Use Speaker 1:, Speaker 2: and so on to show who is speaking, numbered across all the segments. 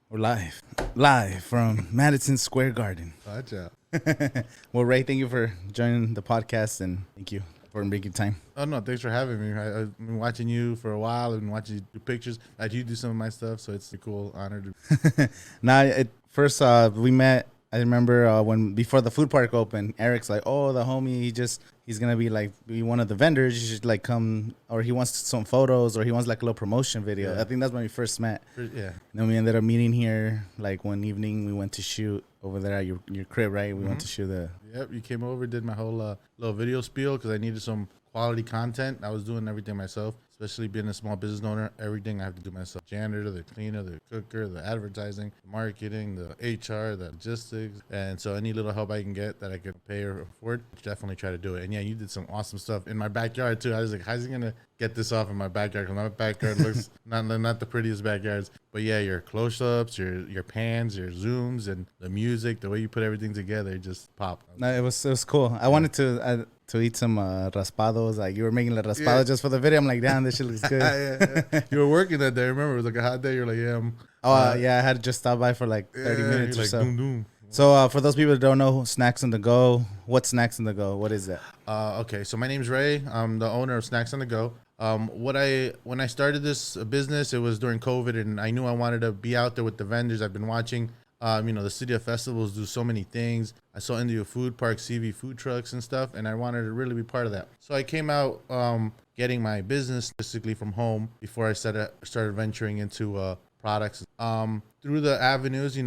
Speaker 1: We're live from Madison Square Garden.
Speaker 2: Gotcha.
Speaker 1: Well, Ray, thank you for joining the podcast and thank you for making time.
Speaker 2: Oh, no, thanks for having me. I've been watching you for a while. I've been watching you do pictures. Like, you do some of my stuff, so it's a cool honor to.
Speaker 1: First, we met. I remember when before the food park opened, Eric's like, "Oh, the homie, he's gonna be one of the vendors. You should like come, or he wants some photos, or he wants like a little promotion video."
Speaker 2: Yeah.
Speaker 1: I think that's when we first met.
Speaker 2: Yeah.
Speaker 1: Then we ended up meeting here. Like one evening, we went to shoot over there at your crib, right? We went to shoot the.
Speaker 2: Yep, you came over, did my whole little video spiel because I needed some quality content. I was doing everything myself, especially being a small business owner. Everything I have to do myself. Janitor, the cleaner, the cooker, the advertising, the marketing, the HR, the logistics. And so any little help I can get that I could pay or afford, definitely try to do it. And yeah, you did some awesome stuff in my backyard too. I was like, how's he going to get this off in my backyard? Because my backyard looks not the prettiest backyards. But yeah, your close-ups, your pans, your zooms, and the music, the way you put everything together, it just popped.
Speaker 1: No, it was cool. I wanted to eat some raspados. Like you were making the raspados just for the video. I'm like, damn, this shit looks good.
Speaker 2: Yeah. You were working that day. I remember it was like a hot day. You're like, yeah.
Speaker 1: I had to just stop by for like 30 minutes or
Speaker 2: like,
Speaker 1: so.
Speaker 2: Doom, doom.
Speaker 1: So for those people that don't know, Snacks on the Go. What's Snacks on the Go? What is that?
Speaker 2: Okay, so my name's Ray. I'm the owner of Snacks on the Go. When I started this business, it was during COVID, and I knew I wanted to be out there with the vendors. I've been watching, the City of Festivals do so many things. I saw India Food Park, CV food trucks and stuff, and I wanted to really be part of that. So I came out getting my business basically from home before I started venturing into products. Through the avenues,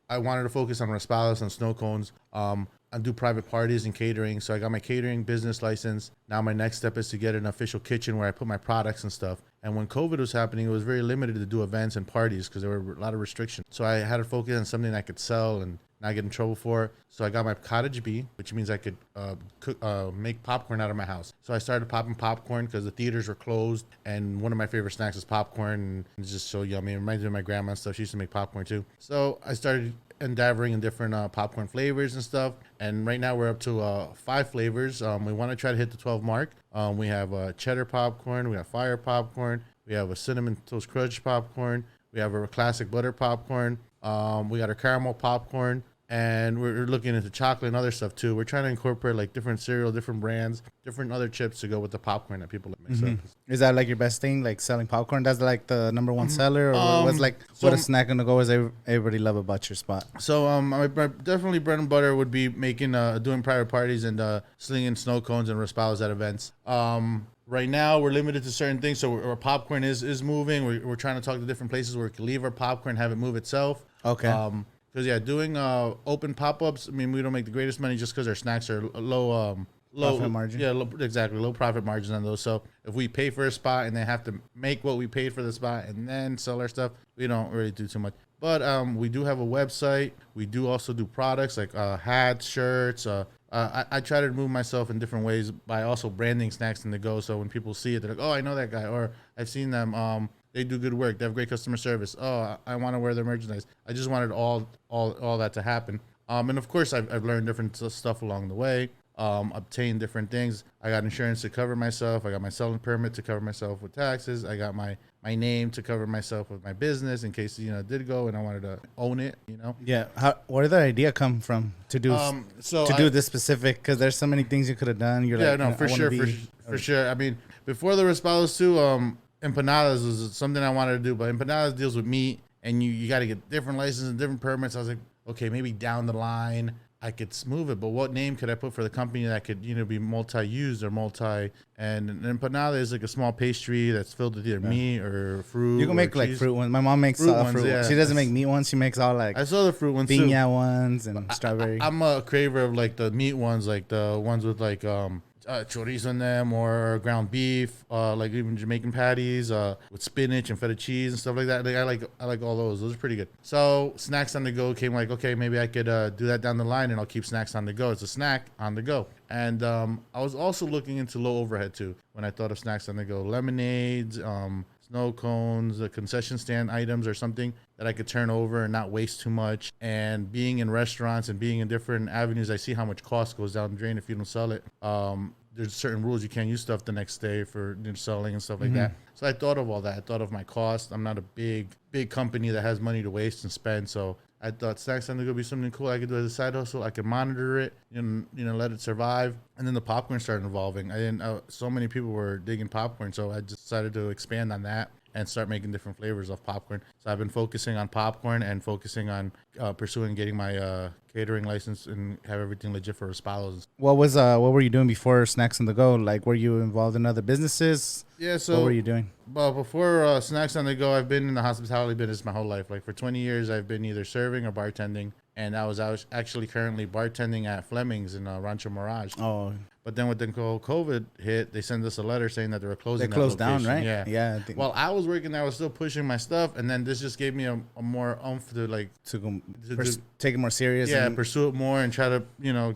Speaker 2: I wanted to focus on raspados and snow cones. I do private parties and catering. So I got my catering business license. Now my next step is to get an official kitchen where I put my products and stuff. And when COVID was happening, it was very limited to do events and parties because there were a lot of restrictions. So I had to focus on something I could sell and not get in trouble for. So I got my cottage bee, which means I could make popcorn out of my house. So I started popping popcorn because the theaters were closed. And one of my favorite snacks is popcorn. And it's just so yummy. It reminds me of my grandma and stuff. She used to make popcorn too. So I started endeavoring in different popcorn flavors and stuff, and right now we're up to 5 flavors. We want to try to hit the 12 mark. We have cheddar popcorn, we have fire popcorn, we have a cinnamon toast crunch popcorn, we have a classic butter popcorn, we got a caramel popcorn, and we're looking into chocolate and other stuff too. We're trying to incorporate like different cereal, different brands, different other chips to go with the popcorn that people mix up.
Speaker 1: Is that like your best thing, like selling popcorn? That's like the number one seller, or what's like what a Snack on the Go is everybody love about your spot?
Speaker 2: So my definitely bread and butter would be making doing private parties and slinging snow cones and raspados at events. Right now we're limited to certain things, so our popcorn is moving. We're trying to talk to different places where we can leave our popcorn, have it move itself.
Speaker 1: Okay.
Speaker 2: Because doing open pop-ups, I mean, we don't make the greatest money just because our snacks are low
Speaker 1: profit margin.
Speaker 2: Yeah, exactly, low profit margins on those. So if we pay for a spot and they have to make what we paid for the spot and then sell our stuff, we don't really do too much. But we do have a website. We do also do products like hats, shirts. I try to move myself in different ways by also branding Snacks on the Go. So when people see it, they're like, "Oh, I know that guy," or "I've seen them. They do good work. They have great customer service. Oh, I want to wear their merchandise." I just wanted all that to happen. And of course, I've learned different stuff along the way. Obtained different things. I got insurance to cover myself. I got my selling permit to cover myself with taxes. I got my name to cover myself with my business in case it did go and I wanted to own it.
Speaker 1: Yeah. Where did that idea come from to do do this specific? Because there's so many things you could have done. You're like,
Speaker 2: no, for sure. I mean, before the raspados too, empanadas was something I wanted to do, but empanadas deals with meat, and you got to get different licenses and different permits. I was like, okay, maybe down the line I could move it, but what name could I put for the company that could be multi-used or and an empanada is like a small pastry that's filled with either meat or fruit.
Speaker 1: You can make like fruit ones. My mom makes fruit ones. Yeah. She doesn't make meat ones. She makes all like
Speaker 2: I saw the fruit ones too.
Speaker 1: Piña ones and strawberry.
Speaker 2: I'm a craver of like the meat ones, like the ones with like chorizo in them or ground beef, like even Jamaican patties with spinach and feta cheese and stuff like that. I like all those. Those are pretty good. So Snacks on the Go came like, okay, maybe I could do that down the line, and I'll keep Snacks on the Go. It's a snack on the go. And I was also looking into low overhead too when I thought of Snacks on the Go. Lemonades, snow cones, the concession stand items or something that I could turn over and not waste too much. And being in restaurants and being in different avenues, I see how much cost goes down the drain if you don't sell it. there's certain rules. You can't use stuff the next day for selling and stuff like that. So I thought of all that. I thought of my cost. I'm not a big company that has money to waste and spend. So I thought Snacks on the Go would be something cool I could do as a side hustle. I could monitor it, let it survive. And then the popcorn started evolving. So many people were digging popcorn, so I just decided to expand on that and start making different flavors of popcorn. So I've been focusing on popcorn and focusing on pursuing getting my catering license and have everything legit for Raspalos.
Speaker 1: What were you doing before Snacks on the Go? Like, were you involved in other businces?
Speaker 2: Yeah, so
Speaker 1: what were you doing?
Speaker 2: Well, before Snacks on the Go, I've been in the hospitality business my whole life. Like for 20 years, I've been either serving or bartending. And I was actually currently bartending at Fleming's in Rancho Mirage.
Speaker 1: Oh.
Speaker 2: But then when the COVID hit, they sent us a letter saying that they were closing.
Speaker 1: They closed down, right?
Speaker 2: Yeah. While I was working there, I was still pushing my stuff, and then this just gave me a more oomph to
Speaker 1: take it more serious.
Speaker 2: Yeah, pursue it more and try to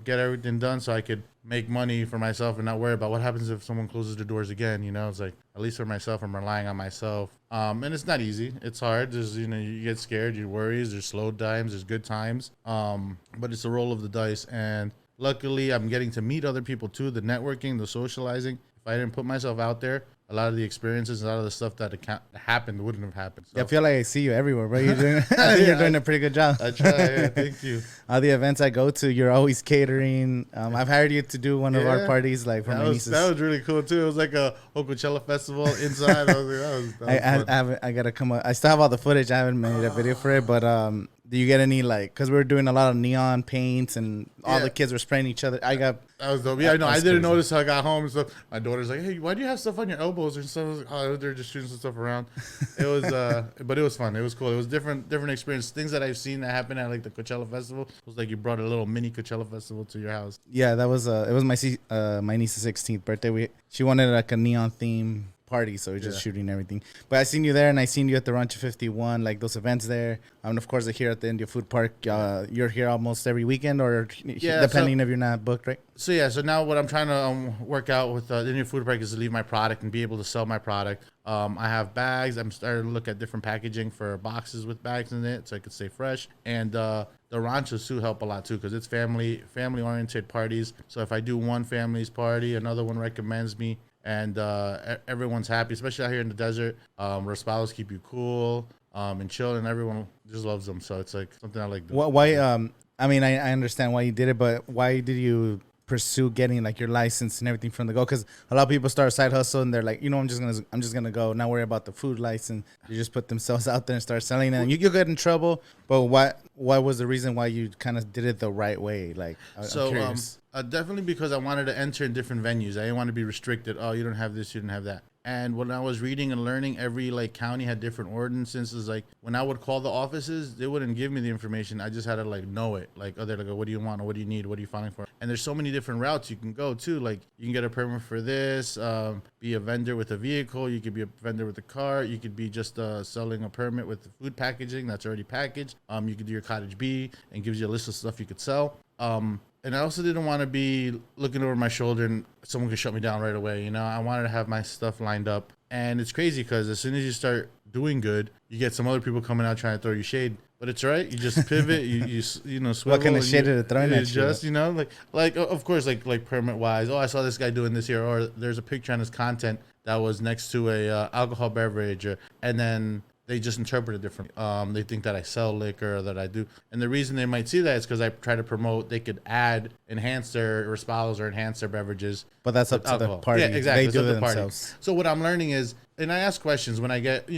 Speaker 2: get everything done so I could make money for myself and not worry about what happens if someone closes the doors again. It's like, at least for myself, I'm relying on myself. And it's not easy. It's hard. There's you get scared, you worries. There's slow times. There's good times. But it's a roll of the dice. And luckily, I'm getting to meet other people too. The networking, the socializing. If I didn't put myself out there, a lot of the experiences, a lot of the stuff that happened wouldn't have happened. So.
Speaker 1: I feel like I see you everywhere, bro. You're doing, I think you're doing a pretty good job.
Speaker 2: I try. Yeah, thank you.
Speaker 1: All the events I go to, you're always catering. I've hired you to do one of our parties, like for my nieces.
Speaker 2: That was really cool too. It was like a Coachella festival inside. I was like, that was
Speaker 1: I gotta come up. I still have all the footage. I haven't made a video for it, but do you get any because we were doing a lot of neon paints and all the kids were spraying each other? That
Speaker 2: was dope. Yeah, no, I didn't notice how I got home. So my daughter's like, "Hey, why do you have stuff on your elbows?" And stuff. Oh, they're just shooting some stuff around. It was, but it was fun. It was cool. It was different experience. Things that I've seen that happen at like the Coachella festival. It was like you brought a little mini Coachella festival to your house.
Speaker 1: Yeah, that was it was my niece's 16th birthday. She wanted like a neon theme party, so we're just shooting everything. But I seen you there, and I seen you at the Rancho 51, like those events there. And of course, here at the India Food Park, you're here almost every weekend, or depending if you're not booked, right?
Speaker 2: So now what I'm trying to work out with the India Food Park is to leave my product and be able to sell my product. I have bags. I'm starting to look at different packaging for boxes with bags in it, so I could stay fresh. And the ranchos too help a lot too, because it's family oriented parties. So if I do one family's party, another one recommends me. And everyone's happy, especially out here in the desert. Raspalos keep you cool and chill, and everyone just loves them. So it's like something I like doing.
Speaker 1: Why? I mean, I understand why you did it, but why did you pursue getting like your license and everything from the go? Because a lot of people start a side hustle and they're like, I'm just gonna go, not worry about the food license. You just put themselves out there and start selling it, and you get in trouble. But what was the reason why you kind of did it the right way? Like, I'm curious.
Speaker 2: Definitely because I wanted to enter in different venues. I didn't want to be restricted. Oh, you don't have this, you don't have that. And when I was reading and learning, every county had different ordinances. Like when I would call the offices, they wouldn't give me the information. I just had to know it. They're like, what do you want? Or what do you need? What are you filing for? And there's so many different routes you can go too. Like you can get a permit for this, be a vendor with a vehicle. You could be a vendor with a car. You could be just selling a permit with the food packaging that's already packaged. You could do your cottage B and gives you a list of stuff you could sell. And I also didn't want to be looking over my shoulder and someone could shut me down right away. I wanted to have my stuff lined up. And it's crazy because as soon as you start doing good, you get some other people coming out trying to throw you shade. But it's all right. You just pivot. you swivel.
Speaker 1: What kind of shade are they throwing at you?
Speaker 2: Just, of course, like permit wise. Oh, I saw this guy doing this here. Or there's a picture on his content that was next to a alcohol beverage. And then they just interpret it differently. They think that I sell liquor or that I do. And the reason they might see that is because I try to promote, they could enhance their Raspalos or enhance their beverages.
Speaker 1: But that's up to the party.
Speaker 2: Yeah, exactly.
Speaker 1: They do it themselves.
Speaker 2: So what I'm learning is, and I ask questions when I get,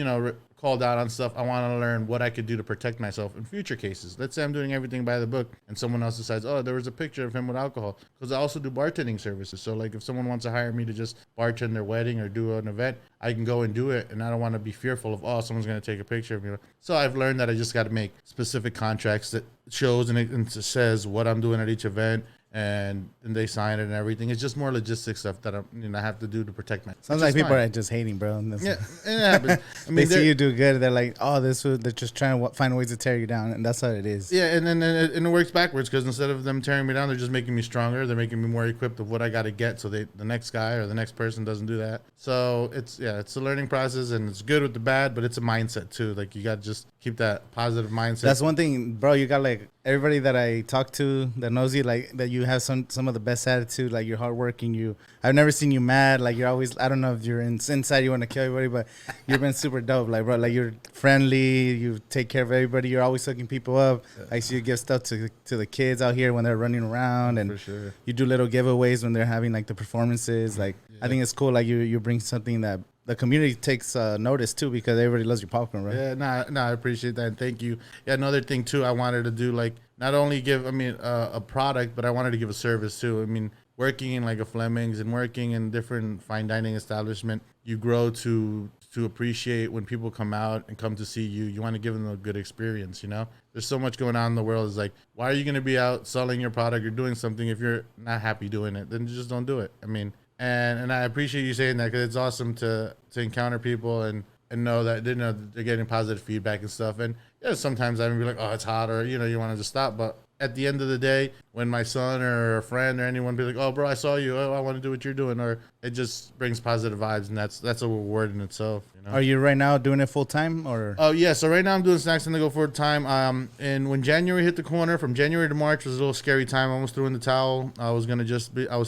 Speaker 2: called out on stuff. I want to learn what I could do to protect myself in future cases. Let's say I'm doing everything by the book and someone else decides, oh, there was a picture of him with alcohol. Because I also do bartending services. So if someone wants to hire me to just bartend their wedding or do an event, I can go and do it. And I don't want to be fearful of, oh, someone's going to take a picture of me. So I've learned that I just got to make specific contracts that shows and it says what I'm doing at each event. And they sign it and everything. It's just more logistic stuff that I have to do to protect myself.
Speaker 1: Sounds like people are just hating, bro.
Speaker 2: Yeah, it happens.
Speaker 1: They see you do good. They're like, oh, they're just trying to find ways to tear you down, and that's how it is.
Speaker 2: Yeah, and then it works backwards because instead of them tearing me down, they're just making me stronger. They're making me more equipped of what I got to get, so the next guy or the next person doesn't do that. So it's a learning process, and it's good with the bad, but it's a mindset too. You got to just keep that positive mindset.
Speaker 1: That's one thing, bro. You got everybody that I talk to that knows you, that you you have some of the best attitude. Like you're hardworking. I've never seen you mad. Like you're always. I don't know if you're inside you want to kill everybody, but you've been super dope. Like bro, like you're friendly. You take care of everybody. You're always hooking people up. I see you give stuff to the kids out here when they're running around, and
Speaker 2: for sure.
Speaker 1: you do little giveaways when they're having like the performances. Like I think it's cool. Like you bring something that the community takes notice too, because everybody loves your popcorn, right?
Speaker 2: Yeah, I appreciate that, and thank you. Yeah, another thing too, I wanted to do like not only give, a product, but I wanted to give a service too. I mean, working in like a Fleming's and working in different fine dining establishment, you grow to appreciate when people come out and come to see you. You want to give them a good experience, you know? There's so much going on in the world. It's like, why are you going to be out selling your product or doing something if you're not happy doing it? Then just don't do it. I mean, and I appreciate you saying that, because it's awesome to encounter people and know that they're getting positive feedback and stuff. And yeah, sometimes I would be like, oh, it's hot, or you want to just stop. But at the end of the day, when my son or a friend or anyone be like, oh, bro, I saw you. Oh, I want to do what you're doing, or it just brings positive vibes, and that's a reward in itself.
Speaker 1: Are you right now doing it full time, or?
Speaker 2: Oh yeah, so right now I'm doing Snacks on the Go full time. And when January hit the corner, from January to March was a little scary time. I almost threw in the towel. I was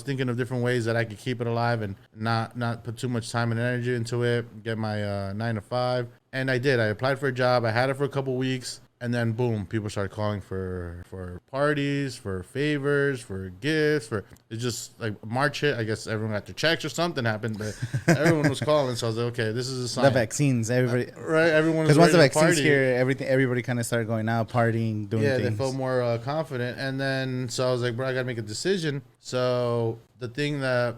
Speaker 2: thinking of different ways that I could keep it alive and not put too much time and energy into it. Get my 9 to 5, and I did. I applied for a job. I had it for a couple weeks. And then boom, people started calling for parties, for favors, for gifts, it's just like March hit. I guess everyone got their checks or something happened, but everyone was calling. So I was like, okay, this is a sign.
Speaker 1: The vaccines, everybody,
Speaker 2: right? Everyone,
Speaker 1: because once the vaccines here, everybody kind of started going out, partying, doing things.
Speaker 2: Yeah, they felt more confident. And then so I was like, bro, I gotta make a decision. So the thing that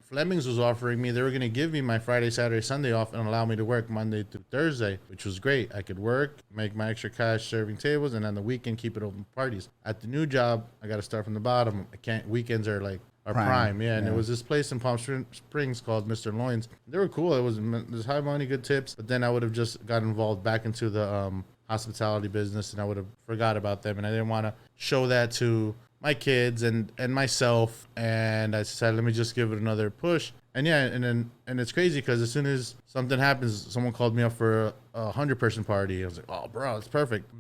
Speaker 2: Fleming's was offering me, they were going to give me my Friday, Saturday, Sunday off and allow me to work Monday through Thursday, which was great. I could work, make my extra cash serving tables, and on the weekend keep it open parties. At the new job, I got to start from the bottom. Weekends are prime. Yeah, and it was this place in Palm Springs called Mr. Loins. They were cool. It was high money, good tips, but then I would have just got involved back into the hospitality business, and I would have forgot about them, and I didn't want to show that to my kids and myself, and I said, let me just give it another push. And yeah, and it's crazy because as soon as something happens, someone called me up for a 100-person party. I was like, oh, bro, it's perfect.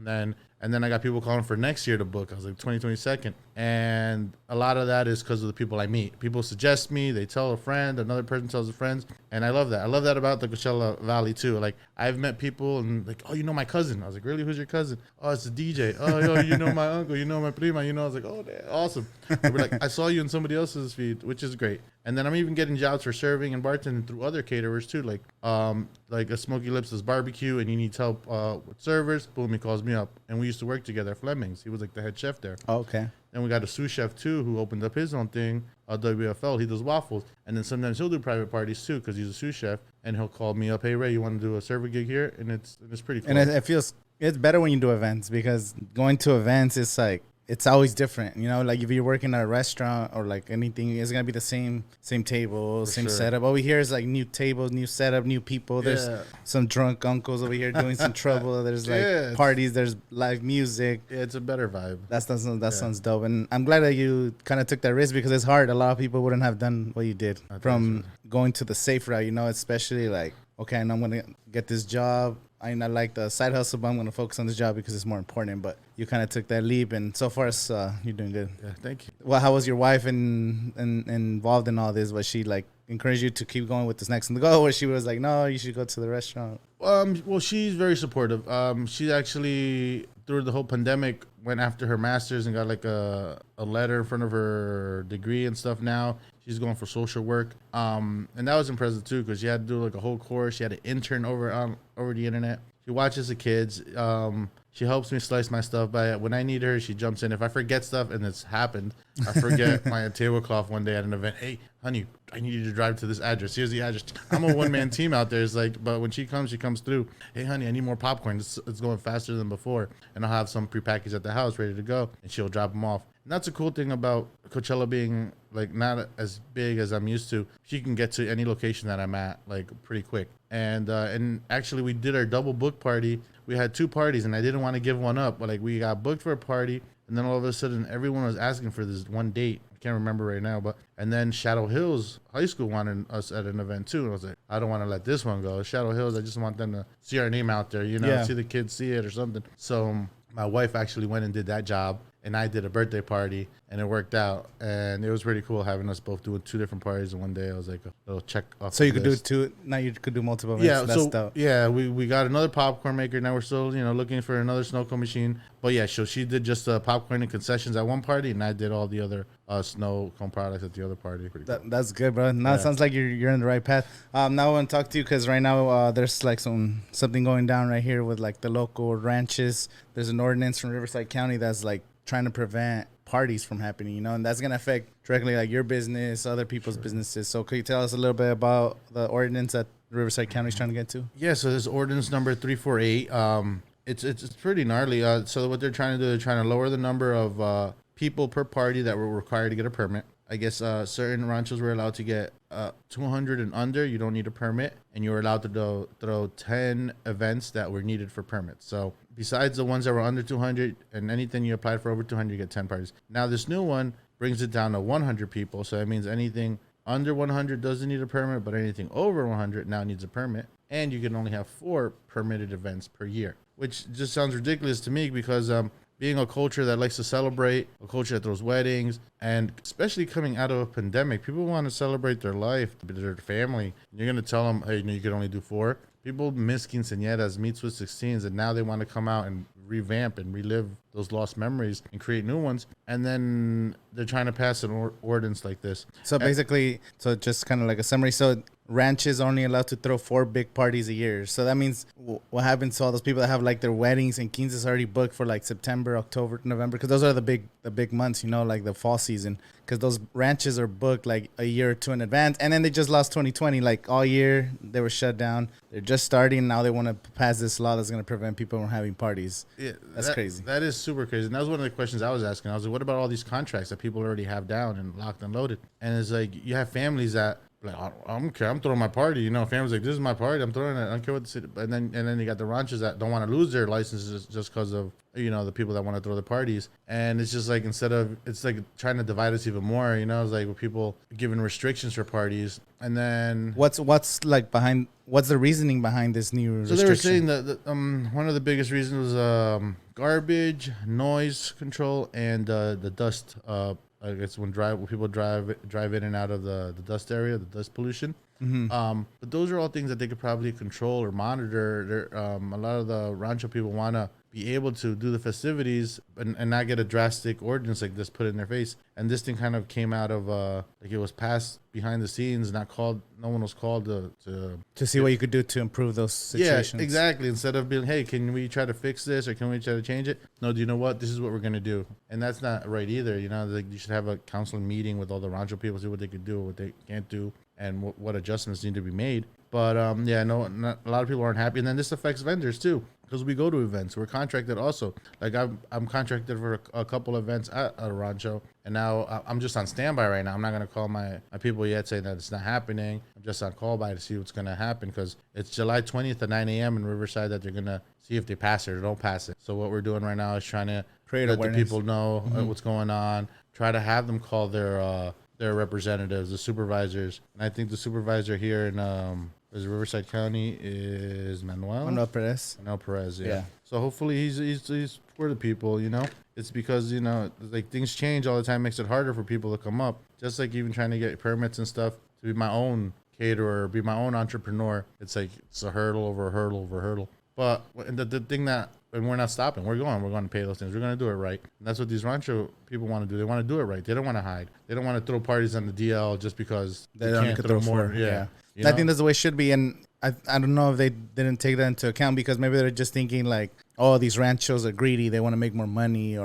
Speaker 2: And then I got people calling for next year to book. I was like, 2022. And a lot of that is because of the people I meet. People suggest me. They tell a friend. Another person tells a friend. And I love that. I love that about the Coachella Valley, too. Like, I've met people and like, oh, you know my cousin. I was like, really? Who's your cousin? Oh, it's a DJ. Oh, yo, you know my uncle. You know my prima. I was like, oh, damn, awesome. They were like, I saw you in somebody else's feed, which is great. And then I'm even getting jobs for serving and bartending through other caterers, too. Like a Smoky Lips does barbecue and he needs help with servers. Boom, he calls me up. And we used to work together at Fleming's. He was like the head chef there.
Speaker 1: Oh, okay.
Speaker 2: Then we got a sous chef too who opened up his own thing, WFL. He does waffles. And then sometimes he'll do private parties too because he's a sous chef. And he'll call me up, hey, Ray, you want to do a server gig here? And it's pretty cool.
Speaker 1: And it feels, it's better when you do events, because going to events, it's like, it's always different, like if you're working at a restaurant or like anything, it's gonna be the same table, same setup. Over here is like new tables, new setup, new people. There's some drunk uncles over here doing some trouble. There's like parties. There's live music.
Speaker 2: Yeah, it's a better vibe.
Speaker 1: That sounds dope. And I'm glad that you kind of took that risk, because it's hard. A lot of people wouldn't have done what you did from going to the safe route. Especially like, okay, and I'm gonna get this job. I like the side hustle, but I'm going to focus on this job because it's more important. But you kind of took that leap, and so far, you're doing good.
Speaker 2: Yeah, thank you.
Speaker 1: Well, how was your wife involved in all this? Was she like encourage you to keep going with the Snacks on the Go, or she was like, no, you should go to the restaurant?
Speaker 2: Well, she's very supportive. She actually, through the whole pandemic, went after her master's and got like a letter in front of her degree and stuff now. She's going for social work. And that was impressive too, because she had to do like a whole course. She had an intern over the internet. She watches the kids. She helps me slice my stuff. But when I need her, she jumps in. If I forget stuff, and it's happened, I forget my tablecloth one day at an event. Hey, honey, I need you to drive to this address. Here's the address. I'm a one-man team out there. It's like, but when she comes through. Hey, honey, I need more popcorn. It's going faster than before. And I'll have some prepackaged at the house ready to go, and she'll drop them off. And that's a cool thing about Coachella being like not as big as I'm used to. She can get to any location that I'm at like pretty quick. And actually we did our double book party. We had 2 parties, and I didn't want to give one up, but like we got booked for a party, and then all of a sudden everyone was asking for this one date. I can't remember right now, and then Shadow Hills High School wanted us at an event too. And I was like, I don't want to let this one go. Shadow Hills, I just want them to see our name out there, see the kids see it or something. So my wife actually went and did that job. and I did a birthday party, and it worked out, and it was pretty cool having us both doing 2 different parties in one day. I was like a little check off.
Speaker 1: So you could do 2. Now you could do multiple events.
Speaker 2: Yeah,
Speaker 1: That's
Speaker 2: so
Speaker 1: dope.
Speaker 2: yeah, we got another popcorn maker. Now we're still looking for another snow cone machine. But yeah, so she did just popcorn and concessions at one party, and I did all the other snow cone products at the other party. Pretty cool.
Speaker 1: That's good, bro. Now it sounds like you're in the right path. Now I want to talk to you because right now there's like something going down right here with like the local ranches. There's an ordinance from Riverside County that's like trying to prevent parties from happening, and that's gonna affect directly like your business, other people's businesses. So could you tell us a little bit about the ordinance that Riverside County is trying to get to?
Speaker 2: Yeah, so this ordinance number 348. It's pretty gnarly. So what they're trying to do, they're trying to lower the number of people per party that were required to get a permit. I guess certain ranchos were allowed to get 200 and under. You don't need a permit, and you were allowed to throw 10 events that were needed for permits. So besides the ones that were under 200 and anything you applied for over 200, you get 10 parties. Now this new one brings it down to 100 people. So that means anything under 100 doesn't need a permit, but anything over 100 now needs a permit. And you can only have 4 permitted events per year, which just sounds ridiculous to me because being a culture that likes to celebrate, a culture that throws weddings, and especially coming out of a pandemic, people want to celebrate their life, their family. You're going to tell them, hey, you can only do 4. People miss quinceañeras, meet Sweet 16s, and now they want to come out and revamp and relive those lost memories and create new ones. And then they're trying to pass an ordinance like this.
Speaker 1: So basically, so just kind of like a summary. So ranches are only allowed to throw 4 big parties a year. So that means what happens to all those people that have like their weddings and quinces already booked for like September, October, November? Because those are the big months, like the fall season. Because those ranches are booked like a year or 2 in advance. And then they just lost 2020. Like all year, they were shut down. They're just starting. Now they want to pass this law that's going to prevent people from having parties.
Speaker 2: Yeah,
Speaker 1: that's crazy.
Speaker 2: That is super crazy. And that was one of the questions I was asking. I was like, what about all these contracts that people already have down and locked and loaded? And it's like, you have families that, like, I don't care. I'm throwing my party. Families like, this is my party. I'm throwing it. I don't care what the city. And then you got the ranchers that don't want to lose their licenses just because of the people that want to throw the parties. And it's just like it's like trying to divide us even more. It's like with people giving restrictions for parties. And then
Speaker 1: what's the reasoning behind this new restriction?
Speaker 2: So they were saying that one of the biggest reasons was garbage, noise control, and the dust. I guess when people drive in and out of the dust area, the dust pollution. Mm-hmm. But those are all things that they could probably control or monitor. A lot of the rancho people want to be able to do the festivities and not get a drastic ordinance like this put in their face. And this thing kind of came out of like it was passed behind the scenes, not called. No one was called
Speaker 1: to see what you could do to improve those situations.
Speaker 2: Yeah, exactly. Instead of being, hey, can we try to fix this or can we try to change it? No, do you know what? This is what we're gonna do, and that's not right either. Like you should have a counseling meeting with all the rancho people, see what they could do, what they can't do, and what adjustments need to be made. But a lot of people aren't happy, and then this affects vendors too. Because we go to events, we're contracted also. Like I'm contracted for a couple events at a rancho, and now I'm just on standby right now. I'm not gonna call my people yet saying that it's not happening. I'm just on call by to see what's gonna happen because it's July 20th at 9 a.m. in Riverside that they're gonna see if they pass it or don't pass it. So what we're doing right now is trying to let the people know what's going on. Try to have them call their representatives, the supervisors, and I think the supervisor here in Riverside County is Manuel Perez. Manuel Perez, yeah. So hopefully he's for the people, It's because, like things change all the time, makes it harder for people to come up. Just like even trying to get permits and stuff to be my own caterer, be my own entrepreneur. It's like it's a hurdle over a hurdle over a hurdle. But the thing that, and we're not stopping. We're going to pay those things. We're going to do it right. And that's what these rancho people want to do. They want to do it right. They don't want to hide. They don't want to throw parties on the DL just because they can't throw more. Yeah.
Speaker 1: I think that's the way it should be. And I don't know if they didn't take that into account because maybe they're just thinking like, oh, these ranchos are greedy. They want to make more money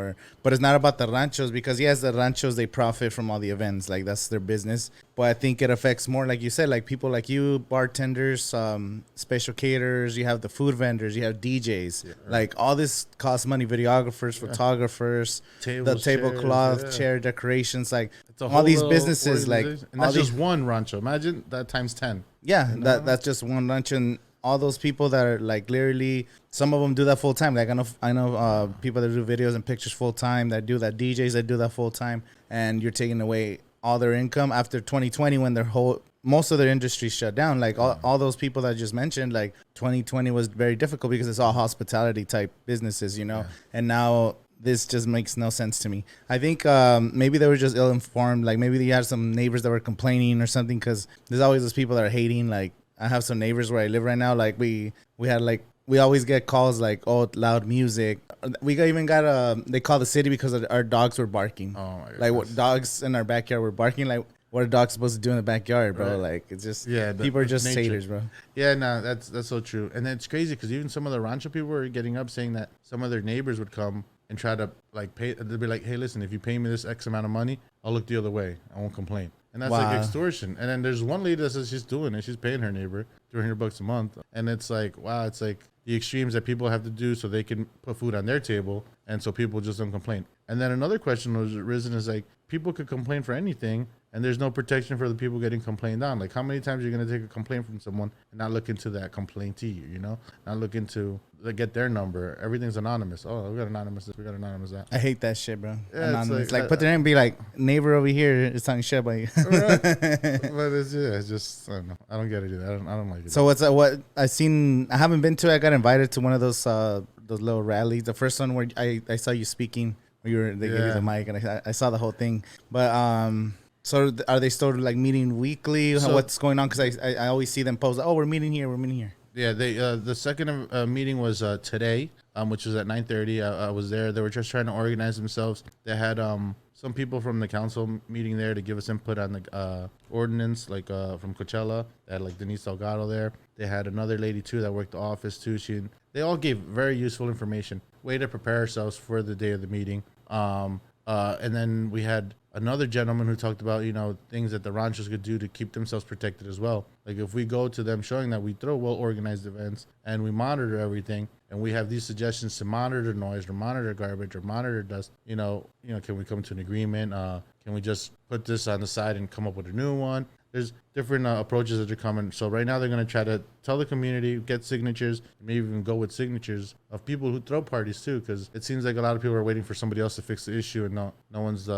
Speaker 1: but it's not about the ranchos because yes, the ranchos, they profit from all the events. Like that's their business. But I think it affects more, like you said, like people like you, bartenders, special caterers, you have the food vendors, you have DJs. Yeah, right. Like all this costs money, videographers, photographers, the tablecloth, chair decorations, like all these businesses. Like,
Speaker 2: and that's just one rancho. Imagine that times 10.
Speaker 1: Yeah, that's just one rancho. And all those people that are like literally, some of them do that full time. Like I know people that do videos and pictures full time, that do that, DJs that do that full time, and you're taking away all their income after 2020 when most of their industry shut down. Like all those people that I just mentioned, like 2020 was very difficult because it's all hospitality type businesses, and now this just makes no sense to me. I think maybe they were just ill-informed. Like maybe they had some neighbors that were complaining or something, because there's always those people that are hating. Like I have some neighbors where I live right now. Like we had like, we always get calls like, oh, loud music. Even got they call the city because our dogs were barking.
Speaker 2: Oh my god!
Speaker 1: Like what dogs in our backyard were barking. Like what are dogs supposed to do in the backyard, bro?
Speaker 2: Right.
Speaker 1: Like it's just
Speaker 2: People
Speaker 1: are just
Speaker 2: nature.
Speaker 1: haters, bro.
Speaker 2: Yeah, no, that's so true. And then it's crazy because even some of the rancho people were getting up saying that some of their neighbors would come and try to like pay. They'd be like, hey, listen, if you pay me this X amount of money, I'll look the other way. I won't complain. And that's like extortion. And then there's one lady that says she's doing it. She's paying her neighbor $300 a month. And it's like, wow, it's like the extremes that people have to do so they can put food on their table. And so people just don't complain. And then another question was risen is like, people could complain for anything, and there's no protection for the people getting complained on. Like, how many times are you going to take a complaint from someone and not look into that complaintee, you know? Not look into, get their number. Everything's anonymous. Oh, we got anonymous this, we got anonymous that.
Speaker 1: I hate that shit, bro.
Speaker 2: Yeah,
Speaker 1: anonymous.
Speaker 2: it's
Speaker 1: Like put their name and be like, neighbor over here is talking shit about you.
Speaker 2: Right. But it's just, I don't know. I don't get it either. I don't like it.
Speaker 1: So what I haven't been to, I got invited to one of those little rallies. The first one where I saw you speaking, where they gave you the mic, and I saw the whole thing. But so are they still like meeting weekly?
Speaker 2: So,
Speaker 1: what's going on? Because I always see them post, oh, we're meeting here.
Speaker 2: Yeah, they the second meeting was today, which was at 9:30. I was there. They were just trying to organize themselves. They had some people from the council meeting there to give us input on the ordinance, like from Coachella. They had like Denise Delgado there. They had another lady too that worked the office too. They all gave very useful information, way to prepare ourselves for the day of the meeting. And then we had another gentleman who talked about, you know, things that the ranchos could do to keep themselves protected as well. Like if we go to them showing that we throw well-organized events and we monitor everything, and we have these suggestions to monitor noise or monitor garbage or monitor dust, you know, can we come to an agreement? Can we just put this on the side and come up with a new one? There's different approaches that are coming. So right now they're going to try to tell the community, get signatures, maybe even go with signatures of people who throw parties too, because it seems like a lot of people are waiting for somebody else to fix the issue, and no one's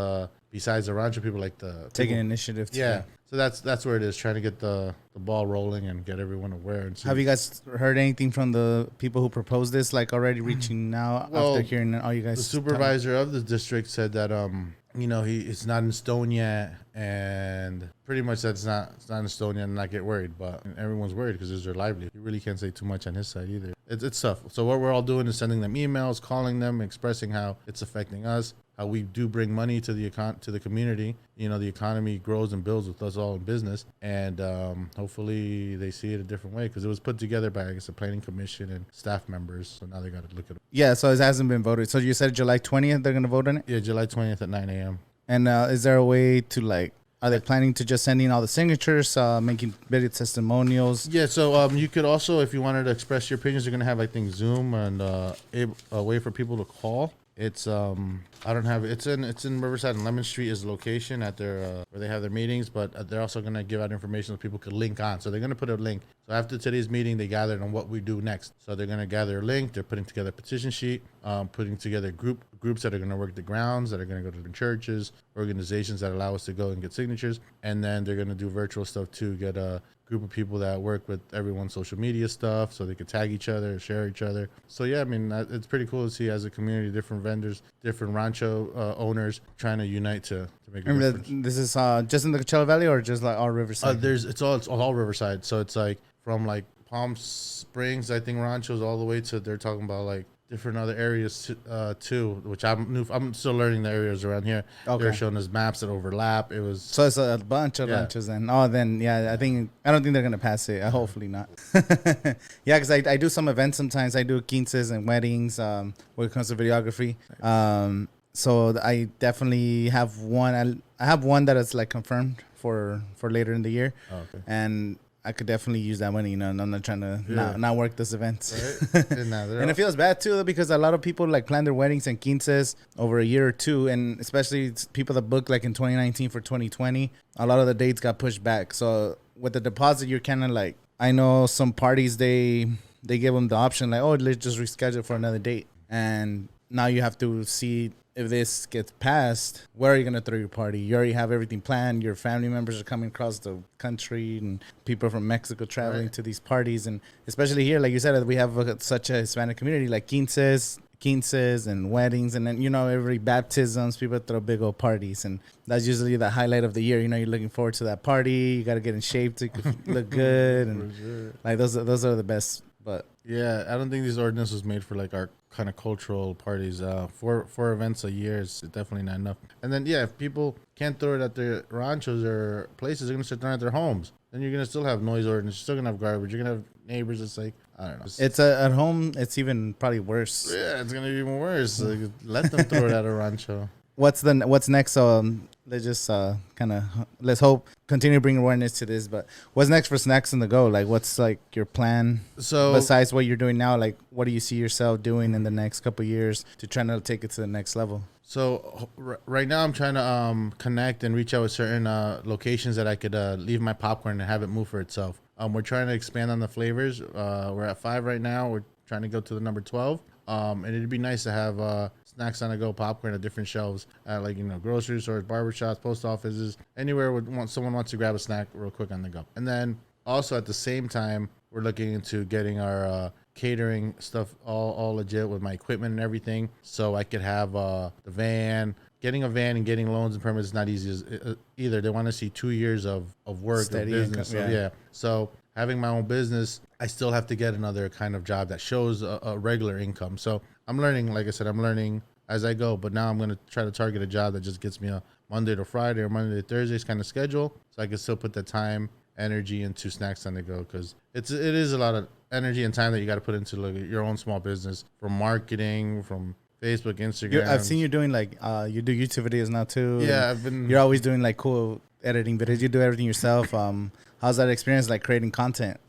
Speaker 2: besides the rancho people like the
Speaker 1: taking
Speaker 2: people.
Speaker 1: initiative.
Speaker 2: Yeah. So that's where it is, trying to get the ball rolling and get everyone aware. And
Speaker 1: have you guys heard anything from the people who proposed this, like already reaching out after hearing all you guys?
Speaker 2: The supervisor of the district said that you know, it's not in stone yet, and pretty much that's not in stone yet, and not get worried. But everyone's worried because it's their livelihood. You really can't say too much on his side either. It's tough. So what we're all doing is sending them emails, calling them, expressing how it's affecting us, how we do bring money to the community. You know, the economy grows and builds with us all in business, and hopefully they see it a different way, because it was put together by, I guess, the planning commission and staff members. So now they got to look at it.
Speaker 1: Yeah, so it hasn't been voted. So you said July 20th they're going to vote on it?
Speaker 2: Yeah, July 20th at 9 a.m.
Speaker 1: And is there a way to, like, are they planning to just send in all the signatures, making video testimonials?
Speaker 2: Yeah, so you could also, if you wanted to express your opinions, you're going to have, I think, Zoom and a way for people to call. It's I don't have it's in Riverside, and Lemon Street is the location at their where they have their meetings, but they're also going to give out information so people could link on. So they're going to put a link. So after today's meeting, they gathered on what we do next. So they're going to gather a link. They're putting together a petition sheet, putting together groups that are going to work the grounds, that are going to go to different churches, organizations that allow us to go and get signatures, and then they're going to do virtual stuff too. Get a group of people that work with everyone's social media stuff, so they could tag each other, share each other. So yeah, I mean, it's pretty cool to see as a community, different vendors, different rancho owners trying to unite to make a difference.
Speaker 1: This is just in the Coachella Valley, or just like all Riverside?
Speaker 2: It's all Riverside. So it's like from like Palm Springs, I think, ranchos, all the way to, they're talking about like different other areas too, which I'm still learning the areas around here. Okay. They're showing us maps that overlap.
Speaker 1: So it's a bunch of ranches then. Oh, then yeah, I don't think they're gonna pass it. Hopefully not. Yeah, because I do some events sometimes. I do quinces and weddings when it comes to videography. So I definitely have one. I have one that is like confirmed for later in the year. Oh, okay. And I could definitely use that money, you know, and I'm not trying to not work those events. Right. And it feels bad too, because a lot of people like plan their weddings and quinces over a year or two, and especially people that book like in 2019 for 2020, a lot of the dates got pushed back. So with the deposit, you're kind of like, I know some parties, they give them the option like, oh, let's just reschedule for another date. And now you have to see if this gets passed, where are you going to throw your party? You already have everything planned. Your family members are coming across the country, and people from Mexico traveling to these parties. And especially here, like you said, we have such a Hispanic community, like quinces, quinces and weddings, and then every baptisms, people throw big old parties, and that's usually the highlight of the year. You're looking forward to that party. You got to get in shape to look good, and
Speaker 2: sure.
Speaker 1: like those are the best. But
Speaker 2: yeah, I don't think this ordinance was made for like our kind of cultural parties. Four events a year is definitely not enough. And then if people can't throw it at their ranchos or places, they're gonna start throwing it at their homes. Then you're gonna still have noise ordinance. You're still gonna have garbage. You're gonna have neighbors. It's like I don't know.
Speaker 1: it's at home. It's even probably worse.
Speaker 2: Yeah, it's gonna be even worse. Like, let them throw it at a rancho.
Speaker 1: What's next? Let's just let's hope continue bringing awareness to this. But what's next for Snacks on the Go? Like, what's like your plan?
Speaker 2: So
Speaker 1: besides what you're doing now, like, what do you see yourself doing in the next couple of years to try to take it to the next level?
Speaker 2: So right now I'm trying to connect and reach out with certain locations that I could leave my popcorn and have it move for itself. We're trying to expand on the flavors. We're at 5 right now. We're trying to go to the number 12. And it'd be nice to have Snacks on the Go popcorn at different shelves at grocery stores, barbershops, post offices, anywhere someone wants to grab a snack real quick on the go. And then also at the same time, we're looking into getting our catering stuff all legit with my equipment and everything, so I could have the van. Getting a van and getting loans and permits is not easy either. They want to see 2 years of work,
Speaker 1: steady
Speaker 2: of business.
Speaker 1: income,
Speaker 2: So having my own business, I still have to get another kind of job that shows a regular income. So I'm learning, like I said, I'm learning as I go. But now I'm going to try to target a job that just gets me a Monday to Friday or Monday to Thursdays kind of schedule, so I can still put the time, energy into Snacks on the Go, because it is a lot of energy and time that you got to put into your own small business, from marketing, from Facebook, Instagram.
Speaker 1: I've seen you doing you do YouTube videos now too.
Speaker 2: Yeah,
Speaker 1: You're always doing like cool editing videos. You do everything yourself. How's that experience like creating content?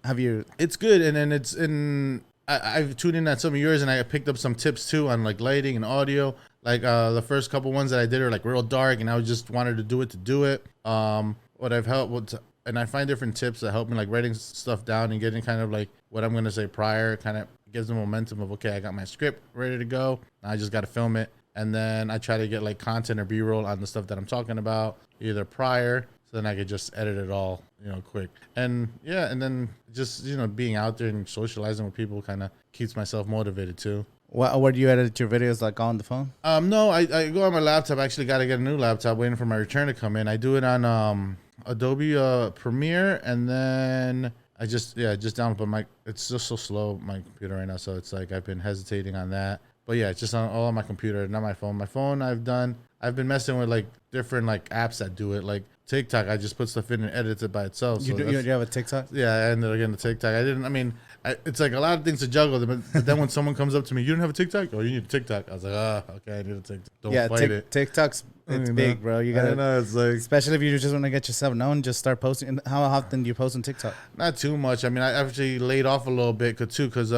Speaker 2: It's good, and then I've tuned in at some of yours, and I picked up some tips too on like lighting and audio. Like the first couple ones that I did are like real dark, and I just wanted to do it. What I've helped with, and I find different tips that help me, like writing stuff down and getting kind of like what I'm gonna say prior, kind of gives the momentum of, okay, I got my script ready to go. I just got to film it, and then I try to get like content or B-roll on the stuff that I'm talking about either prior, so then I could just edit it all, quick. And and then just being out there and socializing with people kind of keeps myself motivated too.
Speaker 1: Where do you edit your videos, like on the phone?
Speaker 2: No, I go on my laptop. I actually got to get a new laptop, waiting for my return to come in. I do it on Adobe Premiere, and then I just download, but it's just so slow, my computer right now, so it's like I've been hesitating on that. But yeah, it's just all on my computer, not my phone. My phone, I've been messing with like different like apps that do it, like TikTok. I just put stuff in and edits it by itself.
Speaker 1: You have a TikTok?
Speaker 2: Yeah, I ended up getting a TikTok. It's like a lot of things to juggle. But then when someone comes up to me, you don't have a TikTok? Oh, you need a TikTok. I was like, okay, I need a TikTok. Don't fight it.
Speaker 1: TikTok's big, bro. You gotta know. It's like, especially if you just want to get yourself known, just start posting. And how often do you post on TikTok?
Speaker 2: Not too much. I mean, I actually laid off a little bit because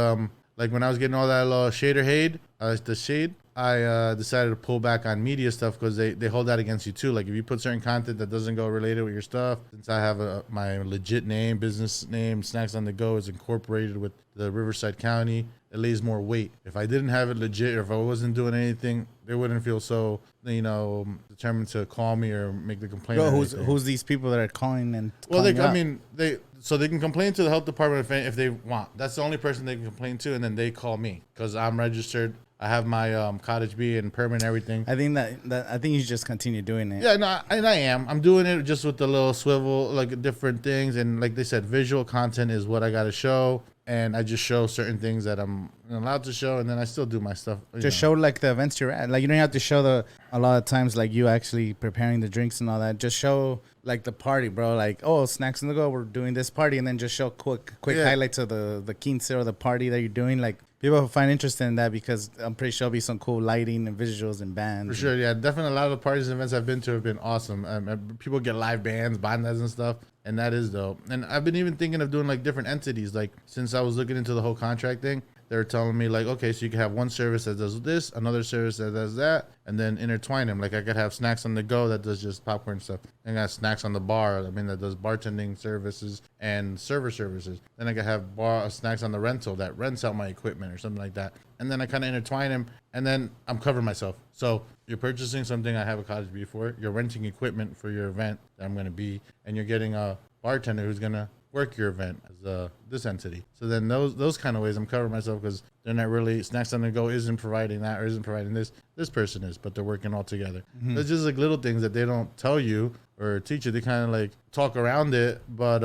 Speaker 2: like when I was getting all that little shader hate, the shade, I decided to pull back on media stuff, because they hold that against you too. Like if you put certain content that doesn't go related with your stuff, since I have my legit name, business name, Snacks on the Go, is incorporated with the Riverside County, it lays more weight. If I didn't have it legit, or if I wasn't doing anything, they wouldn't feel so determined to call me or make the complaint.
Speaker 1: Bro, who's these people that are calling and
Speaker 2: they can complain to the health department if they want. That's the only person they can complain to, and then they call me because I'm registered. I have my cottage B and permit and everything.
Speaker 1: I think you should just continue doing it.
Speaker 2: Yeah, no, and I am. I'm doing it just with the little swivel, like different things, and like they said, visual content is what I got to show. And I just show certain things that I'm allowed to show, and then I still do my stuff.
Speaker 1: Just show like the events you're at. Like you don't have to show a lot of times like you actually preparing the drinks and all that. Just show like the party, bro. Like, oh, Snacks on the Go, we're doing this party, and then just show quick highlights of the quince or the party that you're doing. Like people will find interest in that, because I'm pretty sure there'll be some cool lighting and visuals and bands.
Speaker 2: For sure, yeah, definitely. A lot of the parties and events I've been to have been awesome. People get live bands, bandas and stuff. And that is dope. And I've been even thinking of doing like different entities. Like since I was looking into the whole contract thing, they were telling me like, okay, so you can have one service that does this, another service that does that, and then intertwine them. Like I could have Snacks on the Go that does just popcorn stuff. And I got Snacks on the Bar, that does bartending services and server services. Then I could have Snacks on the Rental that rents out my equipment or something like that. And then I kind of intertwine them, and then I'm covering myself. So you're purchasing something I have a cottage B for, you're renting equipment for your event that I'm going to be, and you're getting a bartender who's going to work your event as this entity. So then those kind of ways I'm covering myself, because they're not really, Snacks on the Go isn't providing that or isn't providing this. This person is, but they're working all together. So it's just like little things that they don't tell you or teach you. They kind of like talk around it, but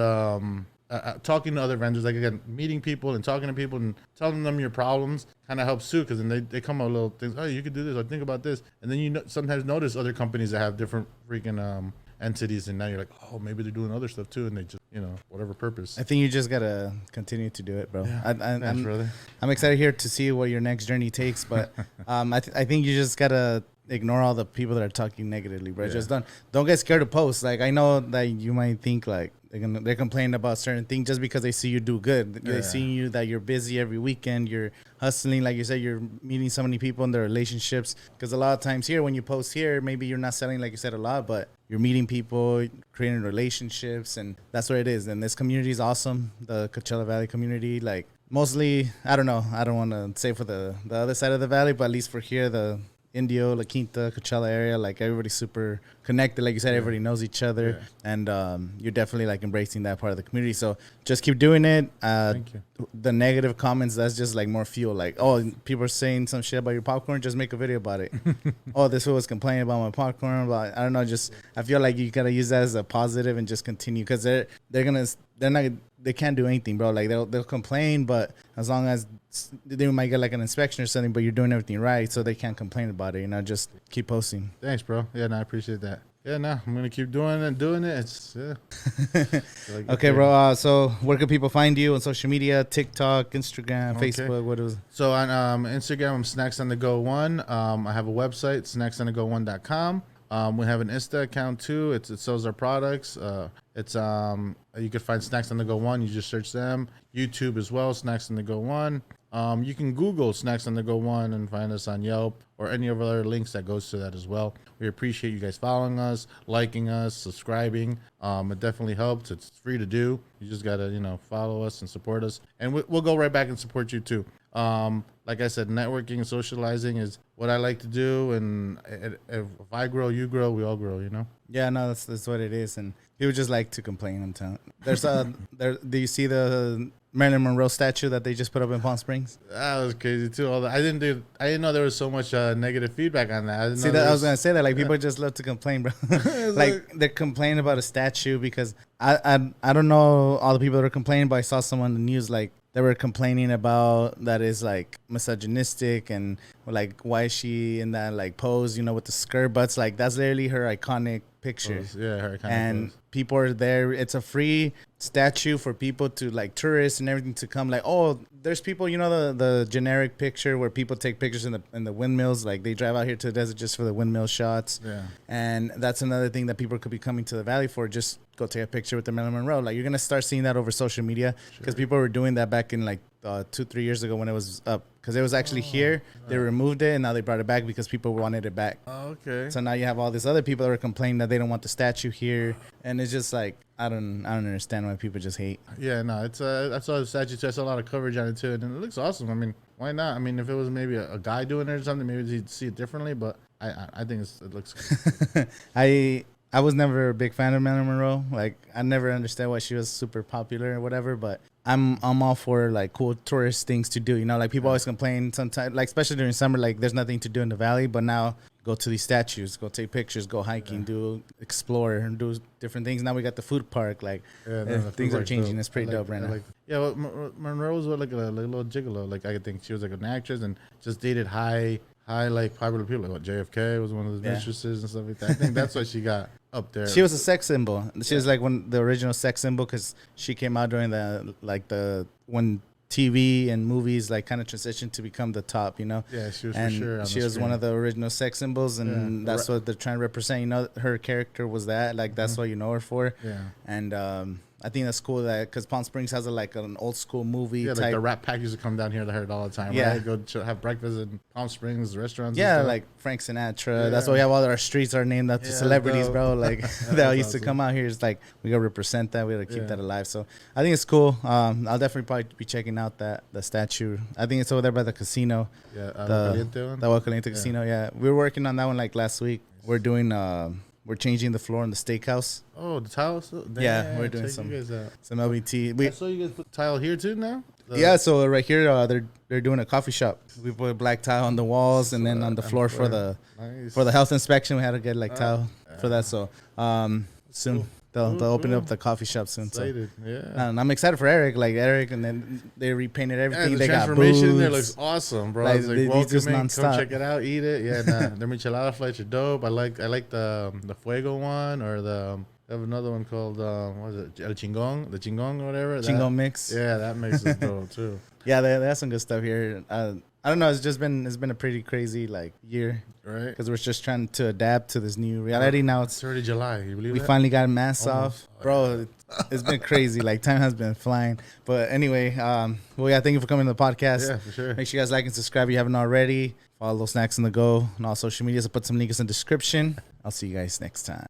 Speaker 2: talking to other vendors, like again, meeting people and talking to people and telling them your problems kind of helps too, because then they come up with little things. Oh, you could do this, or think about this, and then you sometimes notice other companies that have different freaking entities, and now you're like, oh, maybe they're doing other stuff too, and they just, whatever purpose.
Speaker 1: I think you just gotta continue to do it, bro.
Speaker 2: Yeah. Thanks, brother.
Speaker 1: I'm excited here to see what your next journey takes, but I think you just gotta ignore all the people that are talking negatively, bro.
Speaker 2: Yeah.
Speaker 1: Just don't get scared to post. Like, I know that you might think like they're complaining about certain things just because they see you do good. They see you that you're busy every weekend, you're hustling, like you said, you're meeting so many people in their relationships. Because a lot of times here, when you post here, maybe you're not selling, like you said, a lot, but you're meeting people, creating relationships, and that's what it is. And this community is awesome, the Coachella Valley community. Like, mostly, I don't know, I don't want to say for the other side of the valley, but at least for here, the Indio, La Quinta, Coachella area, like everybody's super connected. Like you said, everybody knows each other, and you're definitely like embracing that part of the community. So just keep doing it.
Speaker 2: Thank you.
Speaker 1: The negative comments, that's just like more fuel. Like, oh, people are saying some shit about your popcorn, just make a video about it. Oh, this one was complaining about my popcorn, but I don't know. Just I feel like you gotta use that as a positive and just continue, because they can't do anything, bro. Like they'll complain, but as long as they might get like an inspection or something, but you're doing everything right, so they can't complain about it. Just keep posting.
Speaker 2: Thanks, bro. Yeah, no, I appreciate that. Yeah, no, I'm gonna keep doing it. It's
Speaker 1: Okay, bro. So where can people find you on social media? TikTok, Instagram, Facebook. What is?
Speaker 2: So on Instagram, I'm Snacks on the Go 1. I have a website, snacksonthego1.com. We have an Insta account too. It sells our products. You can find Snacks on the Go 1. You just search them. YouTube as well, Snacks on the Go 1. You can Google Snacks on the Go 1 and find us on Yelp or any of our other links that goes to that as well. We appreciate you guys following us, liking us, subscribing. It definitely helps. It's free to do. You just gotta, follow us and support us, and we'll go right back and support you too. Like I said, networking and socializing is what I like to do, and if I grow, you grow, we all grow.
Speaker 1: Yeah, no, that's what it is, and people just like to complain. I'm telling. There's do you see the Marilyn Monroe statue that they just put up in Palm Springs?
Speaker 2: That was crazy too. I didn't know there was so much negative feedback on that.
Speaker 1: I was gonna say that, like, people just love to complain, bro. like they're complaining about a statue, because I don't know all the people that are complaining, but I saw someone in the news, like, they were complaining about that is like misogynistic, and like, why is she in that like pose, with the skirt butts? Like, that's literally her iconic picture.
Speaker 2: Her iconic
Speaker 1: and
Speaker 2: pose.
Speaker 1: People are there. It's a free statue for people to, like, tourists and everything, to come. Like, oh, there's people, the generic picture where people take pictures in the windmills. Like, they drive out here to the desert just for the windmill shots. Yeah. And that's another thing that people could be coming to the valley for. Just go take a picture with the Marilyn Monroe. Like, you're gonna start seeing that over social media, because people were doing that back in like 2-3 years ago when it was up, because it was actually here. They removed it, and now they brought it back because people wanted it back.
Speaker 2: Okay.
Speaker 1: So now you have all these other people that are complaining that they don't want the statue here, and it's just like, I don't understand why people just hate.
Speaker 2: Yeah, no, it's I saw the statue too. I saw a lot of coverage on it too, and it looks awesome. I mean, why not? I mean, if it was maybe a guy doing it or something, maybe you'd see it differently. But I think it looks good.
Speaker 1: I was never a big fan of Marilyn Monroe. Like, I never understood why she was super popular or whatever, but I'm all for like cool tourist things to do. Like, people always complain sometimes, like, especially during summer, like, there's nothing to do in the valley, but now go to these statues, go take pictures, go hiking, explore and do different things. Now we got the food park. Like, things are changing. Dope. It's pretty dope right now.
Speaker 2: Monroe was like a little gigolo. Like, I think she was like an actress and just dated high like popular people. Like, JFK was one of the mistresses and stuff like that. I think that's why she got up there.
Speaker 1: She was a sex symbol. She was like the original sex symbol, because she came out during when TV and movies like kind of transitioned to become the top,
Speaker 2: Yeah, she was
Speaker 1: and
Speaker 2: for sure.
Speaker 1: She was one of the original sex symbols, and that's what they're trying to represent. Her character was that. Like, that's what you know her for. Yeah. And I think that's cool because Palm Springs has an old school movie.
Speaker 2: Yeah,
Speaker 1: type.
Speaker 2: like the Rat Pack used to come down here to heard all the time.
Speaker 1: Yeah,
Speaker 2: right? Go have breakfast in Palm Springs restaurants.
Speaker 1: Yeah, like Frank Sinatra. Yeah. That's why we have all our streets are named after celebrities, bro. Like that used to come out here. It's like we gotta represent that. We gotta keep that alive. So I think it's cool. I'll definitely probably be checking out the statue. I think it's over there by the casino. Yeah, the Agua Caliente Casino. Yeah, we were working on that one like last week. We're we're changing the floor in the steakhouse.
Speaker 2: Oh, the tile.
Speaker 1: Yeah, we're doing
Speaker 2: check
Speaker 1: some
Speaker 2: you guys out.
Speaker 1: some LVT.
Speaker 2: I saw you guys put tile here too now.
Speaker 1: Yeah, so right here they're doing a coffee shop. We put black tile on the walls and then on the floor for the health inspection. We had to get like tile for that. So soon they'll open up the coffee shop soon.
Speaker 2: Excited,
Speaker 1: so
Speaker 2: yeah.
Speaker 1: and I'm excited for Eric. Like Eric, and then they repainted everything.
Speaker 2: The
Speaker 1: they got
Speaker 2: transformation
Speaker 1: booths.
Speaker 2: there looks awesome, bro.
Speaker 1: Like,
Speaker 2: It's like
Speaker 1: they just
Speaker 2: welcoming.
Speaker 1: nonstop.
Speaker 2: Come check it out, eat it. Yeah, their michelada flights are dope. I like the fuego one or the. I have another one called what is it? El Chingón, the Chingón or whatever.
Speaker 1: Chingón mix.
Speaker 2: Yeah, that mix is dope too.
Speaker 1: Yeah, they have some good stuff here. I don't know. It's been a pretty crazy like year,
Speaker 2: right?
Speaker 1: Because we're just trying to adapt to this new reality. Now
Speaker 2: It's already July. You believe
Speaker 1: we
Speaker 2: that?
Speaker 1: finally got masks off, bro. It's been crazy. Like time has been flying. But anyway, well, yeah, thank you for coming to the podcast.
Speaker 2: Yeah, for sure.
Speaker 1: Make sure you guys like and subscribe if you haven't already. Follow Snacks on the Go on all social medias. I'll put some links in the description. I'll see you guys next time.